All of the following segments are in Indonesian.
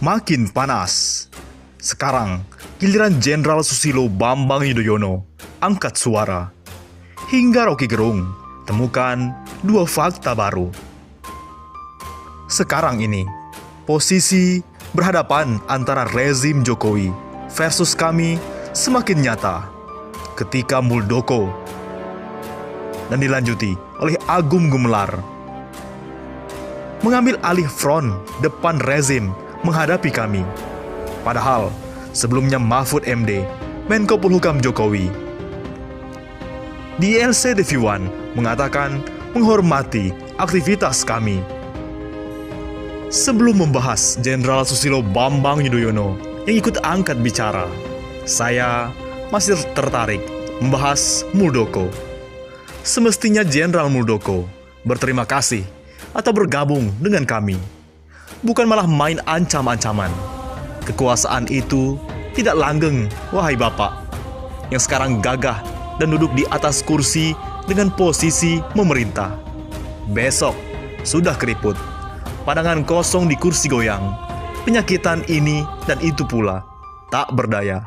makin panas. Sekarang, giliran Jenderal Susilo Bambang Yudhoyono angkat suara. Hingga Rocky Gerung temukan dua fakta baru. Sekarang ini, posisi berhadapan antara rezim Jokowi versus kami semakin nyata ketika Muldoko dan dilanjuti oleh Agung Gumelar mengambil alih front depan rezim menghadapi kami. Padahal sebelumnya Mahfud MD, Menko Polhukam Jokowi, di LCTV1 mengatakan menghormati aktivitas kami. Sebelum membahas Jenderal Susilo Bambang Yudhoyono yang ikut angkat bicara, saya masih tertarik membahas Muldoko. Semestinya Jenderal Muldoko berterima kasih atau bergabung dengan kami, bukan malah main ancam-ancaman. Kekuasaan itu tidak langgeng, wahai Bapak, yang sekarang gagah dan duduk di atas kursi dengan posisi memerintah. Besok sudah keriput, pandangan kosong di kursi goyang, penyakitan ini dan itu pula, tak berdaya.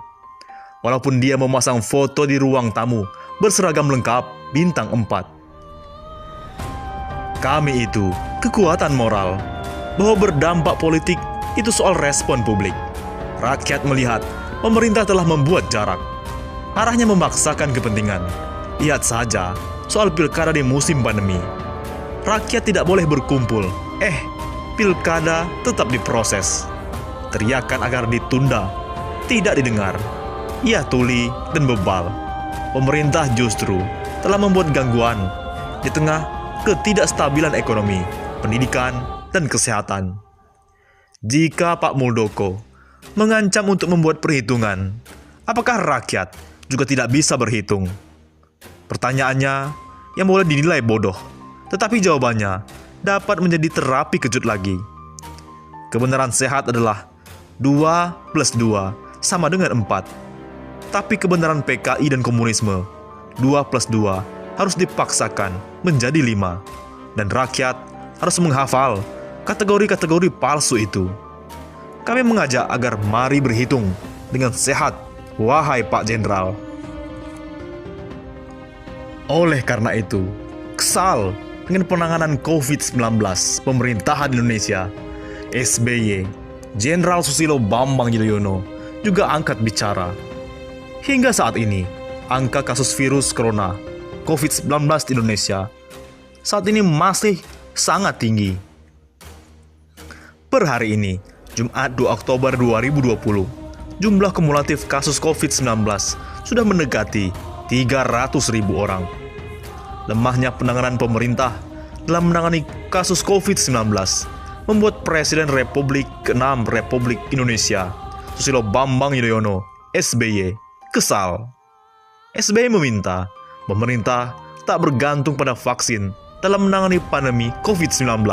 Walaupun dia memasang foto di ruang tamu berseragam lengkap bintang 4. Kami itu kekuatan moral, bahwa berdampak politik itu soal respon publik. Rakyat melihat pemerintah telah membuat jarak, arahnya memaksakan kepentingan. Lihat saja soal pilkada di musim pandemi. Rakyat tidak boleh berkumpul, pilkada tetap diproses. Teriakan agar ditunda tidak didengar. Ia tuli dan bebal. Pemerintah justru telah membuat gangguan di tengah ketidakstabilan ekonomi, pendidikan, dan kesehatan. Jika Pak Muldoko mengancam untuk membuat perhitungan, apakah rakyat juga tidak bisa berhitung? Pertanyaannya yang boleh dinilai bodoh, tetapi jawabannya dapat menjadi terapi kejut lagi. Kebenaran sehat adalah 2 plus 2 sama dengan 4. Tapi kebenaran PKI dan komunisme, 2 plus 2 harus dipaksakan menjadi 5. Dan rakyat harus menghafal kategori-kategori palsu itu. Kami mengajak agar mari berhitung dengan sehat, wahai Pak Jenderal. Oleh karena itu, kesal dengan penanganan COVID-19 pemerintahan Indonesia, SBY, Jenderal Susilo Bambang Yudhoyono juga angkat bicara. Hingga saat ini, angka kasus virus corona COVID-19 di Indonesia saat ini masih sangat tinggi. Per hari ini, Jumat 2 Oktober 2020, jumlah kumulatif kasus COVID-19 sudah mendekati 300.000 orang. Lemahnya penanganan pemerintah dalam menangani kasus COVID-19 membuat Presiden Republik ke-6 Republik Indonesia, Susilo Bambang Yudhoyono, SBY, kesal. SBY meminta pemerintah tak bergantung pada vaksin dalam menangani pandemi COVID-19.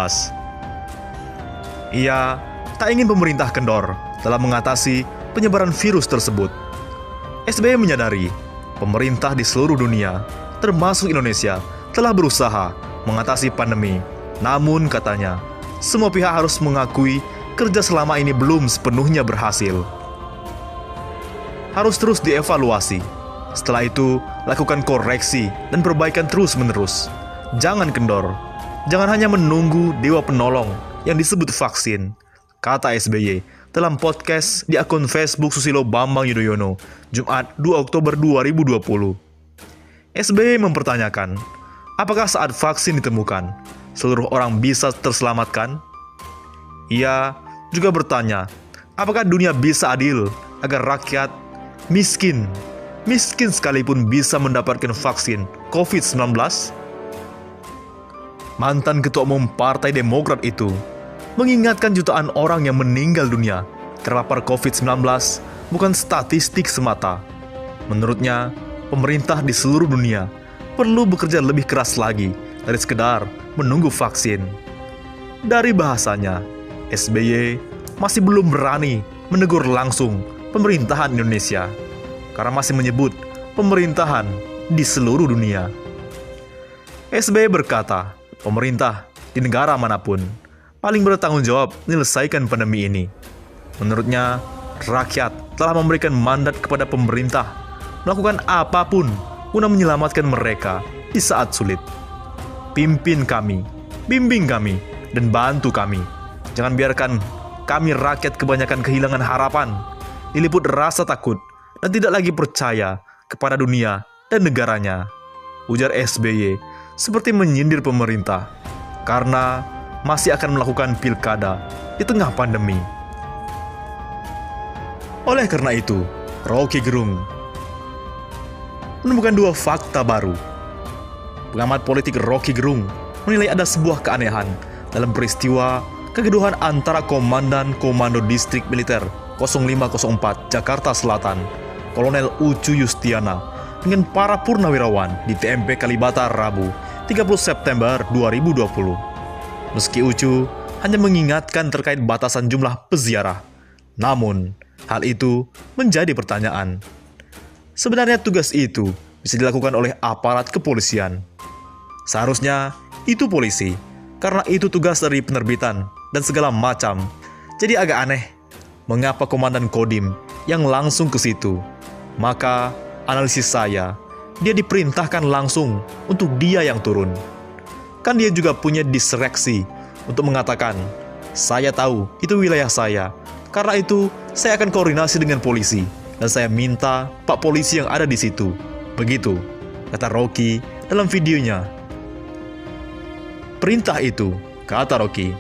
Ia tak ingin pemerintah kendor dalam mengatasi penyebaran virus tersebut. SBY menyadari pemerintah di seluruh dunia, termasuk Indonesia, telah berusaha mengatasi pandemi. Namun katanya, semua pihak harus mengakui kerja selama ini belum sepenuhnya berhasil. Harus terus dievaluasi. Setelah itu, lakukan koreksi dan perbaikan terus-menerus. Jangan kendor. Jangan hanya menunggu dewa penolong yang disebut vaksin, kata SBY dalam podcast di akun Facebook Susilo Bambang Yudhoyono, Jumat 2 Oktober 2020. SBY mempertanyakan, apakah saat vaksin ditemukan, seluruh orang bisa terselamatkan? Ia juga bertanya, apakah dunia bisa adil agar rakyat miskin sekalipun bisa mendapatkan vaksin COVID-19? Mantan Ketua Umum Partai Demokrat itu mengingatkan jutaan orang yang meninggal dunia terpapar COVID-19 bukan statistik semata. Menurutnya, pemerintah di seluruh dunia perlu bekerja lebih keras lagi dari sekedar menunggu vaksin. Dari bahasanya, SBY masih belum berani menegur langsung pemerintahan Indonesia karena masih menyebut pemerintahan di seluruh dunia. SBY berkata, pemerintah di negara manapun paling bertanggung jawab menyelesaikan pandemi ini. Menurutnya, rakyat telah memberikan mandat kepada pemerintah melakukan apapun guna menyelamatkan mereka di saat sulit. Pimpin kami, bimbing kami, dan bantu kami. Jangan biarkan kami rakyat kebanyakan kehilangan harapan, diliput rasa takut, dan tidak lagi percaya kepada dunia dan negaranya, ujar SBY seperti menyindir pemerintah karena masih akan melakukan pilkada di tengah pandemi. Oleh karena itu, Roky Gerung menemukan dua fakta baru. Pengamat politik Roky Gerung menilai ada sebuah keanehan dalam peristiwa kegaduhan antara Komandan Komando Distrik Militer 0504 Jakarta Selatan, Kolonel Ucu Yustiana, dengan para purnawirawan di TMP Kalibata Rabu, 30 September 2020. Meski Ucu hanya mengingatkan terkait batasan jumlah peziarah, namun hal itu menjadi pertanyaan. Sebenarnya tugas itu bisa dilakukan oleh aparat kepolisian. Seharusnya itu polisi, karena itu tugas dari penerbitan dan segala macam. Jadi agak aneh, mengapa Komandan Kodim yang langsung ke situ? Maka analisis saya, dia diperintahkan langsung untuk dia yang turun. Kan dia juga punya diskresi untuk mengatakan, saya tahu itu wilayah saya, karena itu saya akan koordinasi dengan polisi, dan saya minta Pak Polisi yang ada di situ. Begitu, kata Roky dalam videonya. Perintah itu, kata Roky,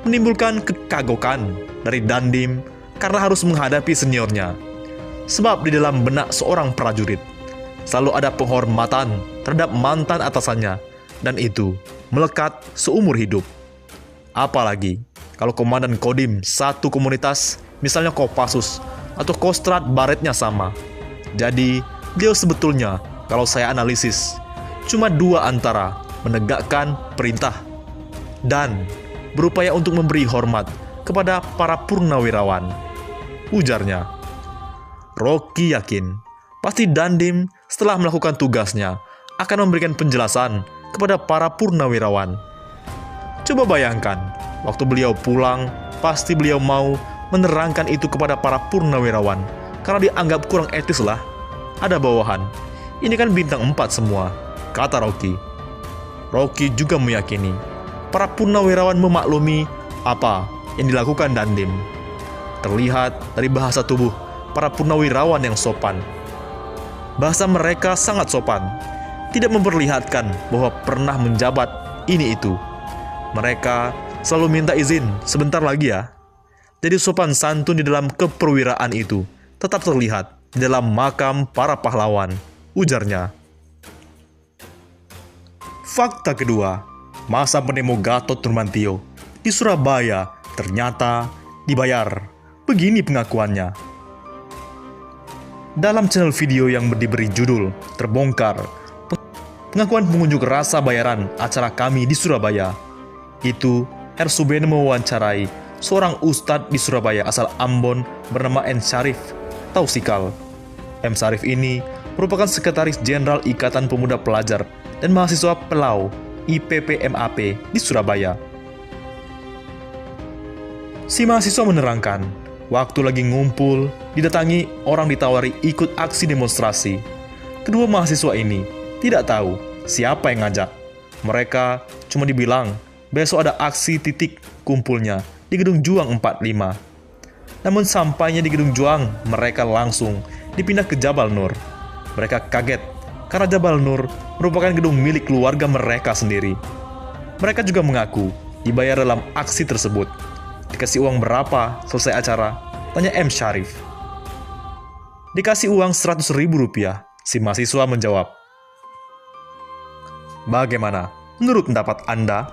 menimbulkan kekagokan dari Dandim karena harus menghadapi seniornya. Sebab di dalam benak seorang prajurit selalu ada penghormatan terhadap mantan atasannya, dan itu melekat seumur hidup. Apalagi kalau Komandan Kodim satu komunitas, misalnya Kopassus atau Kostrad baretnya sama. Jadi, beliau sebetulnya, kalau saya analisis, cuma dua antara menegakkan perintah dan berupaya untuk memberi hormat kepada para purnawirawan, ujarnya. Roky yakin, pasti Dandim setelah melakukan tugasnya akan memberikan penjelasan kepada para purnawirawan. Coba bayangkan, waktu beliau pulang, pasti beliau mau menerangkan itu kepada para purnawirawan, karena dianggap kurang etis lah. Ada bawahan, ini kan bintang 4 semua, kata Roky. Roky juga meyakini para purnawirawan memaklumi apa yang dilakukan Dandim. Terlihat dari bahasa tubuh para purnawirawan yang sopan. Bahasa mereka sangat sopan, tidak memperlihatkan bahwa pernah menjabat ini itu. Mereka selalu minta izin sebentar lagi ya. Jadi sopan santun di dalam keperwiraan itu tetap terlihat di dalam makam para pahlawan, ujarnya. Fakta kedua, masa pendemo Gatot Nurmantio di Surabaya ternyata dibayar. Begini pengakuannya. Dalam channel video yang diberi judul Terbongkar, pengakuan pengunjuk rasa bayaran acara kami di Surabaya, itu R. Subene mewawancarai seorang ustadz di Surabaya asal Ambon bernama M. Syarif Tausikal. M. Syarif ini merupakan Sekretaris Jenderal Ikatan Pemuda Pelajar dan Mahasiswa Pelau IPPMAP di Surabaya. Si mahasiswa menerangkan, waktu lagi ngumpul, didatangi orang ditawari ikut aksi demonstrasi. Kedua mahasiswa ini tidak tahu siapa yang ngajak. Mereka cuma dibilang, besok ada aksi titik kumpulnya di Gedung Juang 45. Namun sampainya di Gedung Juang, mereka langsung dipindah ke Jabal Nur. Mereka kaget karena Jabal Nur merupakan gedung milik keluarga mereka sendiri. Mereka juga mengaku dibayar dalam aksi tersebut. Dikasih uang berapa selesai acara? Tanya M. Syarif. Dikasih uang Rp100.000, si mahasiswa menjawab. Bagaimana menurut pendapat Anda?